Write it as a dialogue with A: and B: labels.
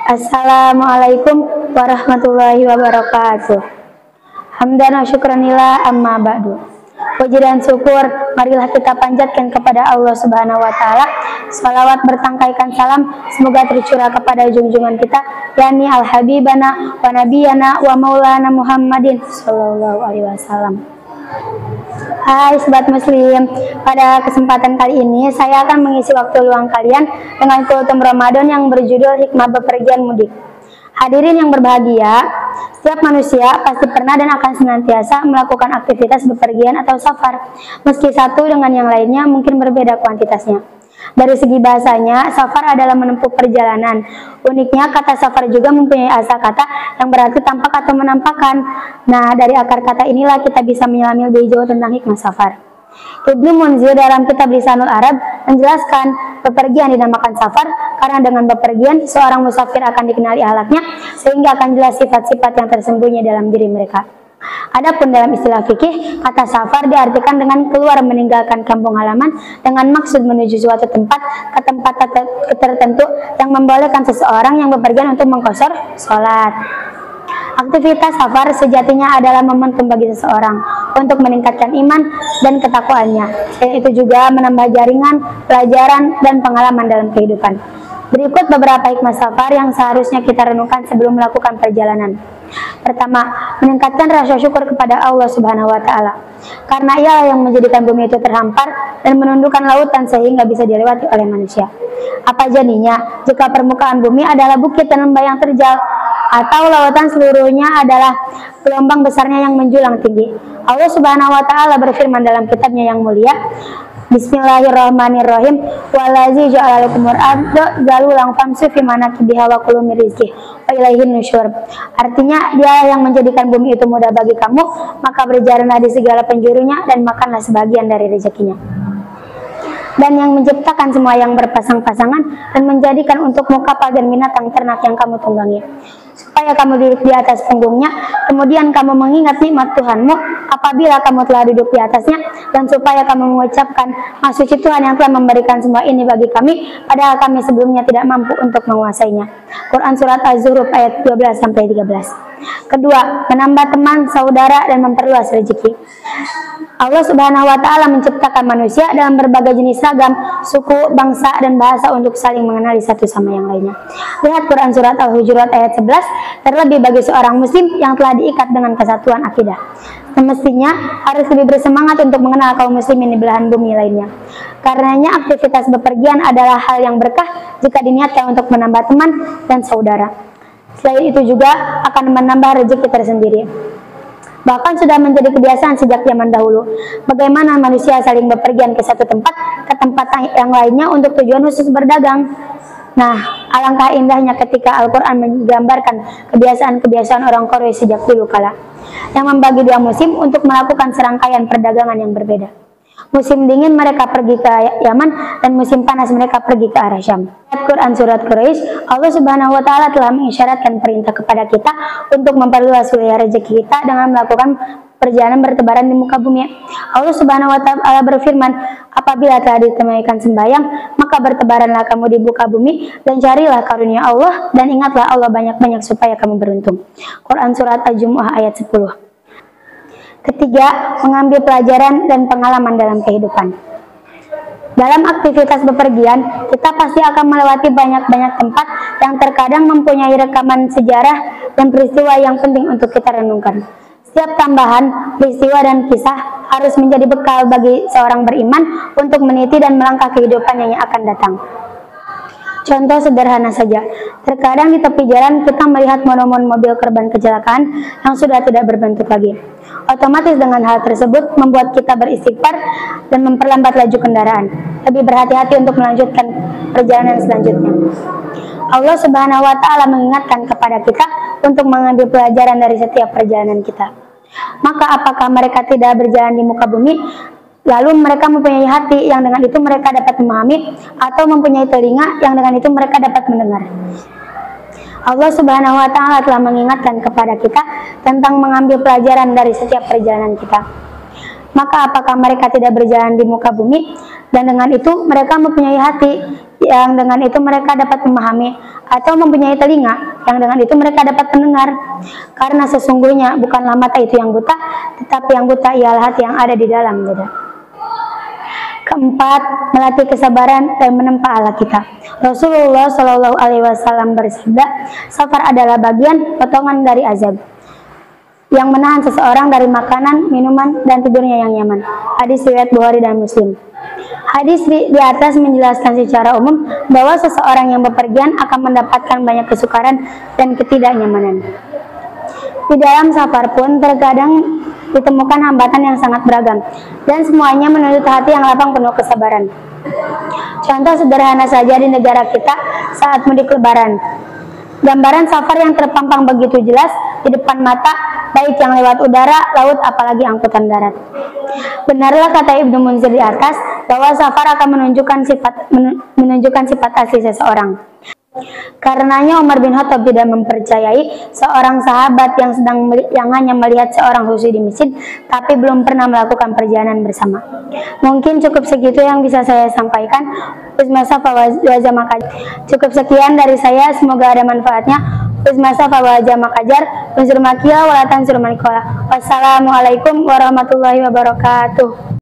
A: Assalamualaikum warahmatullahi wabarakatuh. Hamdan wa syukranillah amma ba'du. Puji dan syukur marilah kita panjatkan kepada Allah Subhanahu wa taala. Salawat bertangkaikan salam semoga tercurah kepada junjungan kita yakni al habibana wa nabiyana wa maulana Muhammadin sallallahu alaihi wasallam. Hai sobat muslim, pada kesempatan kali ini saya akan mengisi waktu luang kalian dengan kultum Ramadan yang berjudul Hikmah Bepergian Mudik. Hadirin yang berbahagia, setiap manusia pasti pernah dan akan senantiasa melakukan aktivitas bepergian atau safar, meski satu dengan yang lainnya mungkin berbeda kuantitasnya. Dari segi bahasanya, safar adalah menempuh perjalanan. Uniknya, kata safar juga mempunyai asal kata yang berarti tampak atau menampakkan. Nah, dari akar kata inilah kita bisa menyelami lebih jauh tentang hikmah safar. Ibnu Munzir dalam kitab Lisanul Arab menjelaskan bepergian dinamakan safar karena dengan bepergian seorang musafir akan dikenali akhlaknya sehingga akan jelas sifat-sifat yang tersembunyi dalam diri mereka. Adapun dalam istilah fikih, kata safar diartikan dengan keluar meninggalkan kampung halaman dengan maksud menuju suatu tempat ke tempat tertentu yang membolehkan seseorang yang bepergian untuk mengqashar sholat. Aktivitas safar sejatinya adalah momentum bagi seseorang untuk meningkatkan iman dan ketakwaannya. Selain itu juga menambah jaringan, pelajaran, dan pengalaman dalam kehidupan. Berikut beberapa hikmah safar yang seharusnya kita renungkan sebelum melakukan perjalanan. Pertama, meningkatkan rasa syukur kepada Allah Subhanahu wa taala. Karena Ialah yang menjadikan bumi itu terhampar dan menundukkan lautan sehingga bisa dilewati oleh manusia. Apa jadinya jika permukaan bumi adalah bukit dan lembah yang terjal atau lautan seluruhnya adalah gelombang besarnya yang menjulang tinggi? Allah Subhanahu wa taala berfirman dalam kitabnya yang mulia, Bismillahirrahmanirrahim. Wallazi ja'ala lakumul arda zalulan famshu fi manakibiha wa kulu min rizqihi wa ilaihin nusyur. Artinya, Dia yang menjadikan bumi itu mudah bagi kamu, maka berjalanlah di segala penjurunya dan makanlah sebagian dari rezekinya. Dan yang menciptakan semua yang berpasang-pasangan dan menjadikan untukmu kapal dan binatang ternak yang kamu tunggangi, supaya kamu duduk di atas punggungnya, kemudian kamu mengingat nikmat Tuhanmu apabila kamu telah duduk di atasnya, dan supaya kamu mengucapkan, Maha Suci Tuhan yang telah memberikan semua ini bagi kami, padahal kami sebelumnya tidak mampu untuk menguasainya. Quran Surat Az-Zukhruf ayat 12-13. Kedua, menambah teman, saudara, dan memperluas rezeki. Allah Subhanahu wa taala menciptakan manusia dalam berbagai jenis ragam, suku, bangsa, dan bahasa untuk saling mengenali satu sama yang lainnya. Lihat Quran Surat Al-Hujurat ayat 11, terlebih bagi seorang muslim yang telah diikat dengan kesatuan akidah. Semestinya harus lebih bersemangat untuk mengenal kaum muslimin di belahan bumi lainnya. Karenanya aktivitas bepergian adalah hal yang berkah jika diniatkan untuk menambah teman dan saudara. Selain itu juga akan menambah rezeki tersendiri. Bahkan sudah menjadi kebiasaan sejak zaman dahulu bagaimana manusia saling bepergian ke satu tempat ke tempat yang lainnya untuk tujuan khusus berdagang. Nah, alangkah indahnya ketika Al-Quran menggambarkan kebiasaan-kebiasaan orang Quraisy sejak dulu kala yang membagi dua musim untuk melakukan serangkaian perdagangan yang berbeda. Musim dingin mereka pergi ke Yaman dan musim panas mereka pergi ke arah Syam. Quran Surat Quraisy, Allah Subhanahu wa taala telah mengisyaratkan perintah kepada kita untuk memperluas wilayah rezeki kita dengan melakukan perjalanan bertebaran di muka bumi. Allah Subhanahu wa taala berfirman, apabila telah ditunaikan sembahyang, maka bertebaranlah kamu di muka bumi dan carilah karunia Allah dan ingatlah Allah banyak-banyak supaya kamu beruntung. Quran Surat Al-Jumu'ah ayat 10. Ketiga, mengambil pelajaran dan pengalaman dalam kehidupan. Dalam aktivitas bepergian, kita pasti akan melewati banyak-banyak tempat yang terkadang mempunyai rekaman sejarah dan peristiwa yang penting untuk kita renungkan. Setiap tambahan, peristiwa, dan kisah harus menjadi bekal bagi seorang beriman untuk meniti dan melangkah kehidupan yang akan datang. Contoh sederhana saja, terkadang di tepi jalan kita melihat monomen mobil korban kecelakaan yang sudah tidak berbentuk lagi. Otomatis dengan hal tersebut membuat kita beristighfar dan memperlambat laju kendaraan. Lebih berhati-hati untuk melanjutkan perjalanan selanjutnya. Allah Subhanahu wa taala mengingatkan kepada kita untuk mengambil pelajaran dari setiap perjalanan kita. Maka apakah mereka tidak berjalan di muka bumi? Lalu mereka mempunyai hati yang dengan itu mereka dapat memahami, atau mempunyai telinga yang dengan itu mereka dapat mendengar. Allah Subhanahu wa taala telah mengingatkan kepada kita tentang mengambil pelajaran dari setiap perjalanan kita. Maka apakah mereka tidak berjalan di muka bumi? Dan dengan itu mereka mempunyai hati yang dengan itu mereka dapat memahami, atau mempunyai telinga yang dengan itu mereka dapat mendengar. Karena sesungguhnya bukanlah mata itu yang buta, tetapi yang buta ialah hati yang ada di dalam dada. Keempat, melatih kesabaran dan menempa Allah kita. Rasulullah Shallallahu Alaihi Wasallam bersabda, safar adalah bagian potongan dari azab yang menahan seseorang dari makanan, minuman, dan tidurnya yang nyaman. Hadis riwayat Bukhari dan Muslim. Hadis di atas menjelaskan secara umum bahwa seseorang yang bepergian akan mendapatkan banyak kesukaran dan ketidaknyamanan. Di dalam safar pun terkadang ditemukan hambatan yang sangat beragam, dan semuanya menuntut hati yang lapang penuh kesabaran. Contoh sederhana saja di negara kita saat mudik lebaran. Gambaran safar yang terpampang begitu jelas di depan mata, baik yang lewat udara, laut, apalagi angkutan darat. Benarlah kata Ibnu Munzir di atas bahwa safar akan menunjukkan sifat asli seseorang. Karenanya Umar bin Khattab tidak mempercayai seorang sahabat yang hanya melihat seorang khusyuk di masjid tapi belum pernah melakukan perjalanan bersama. Mungkin cukup segitu yang bisa saya sampaikan. Cukup sekian dari saya, semoga ada manfaatnya. Wassalamualaikum warahmatullahi wabarakatuh.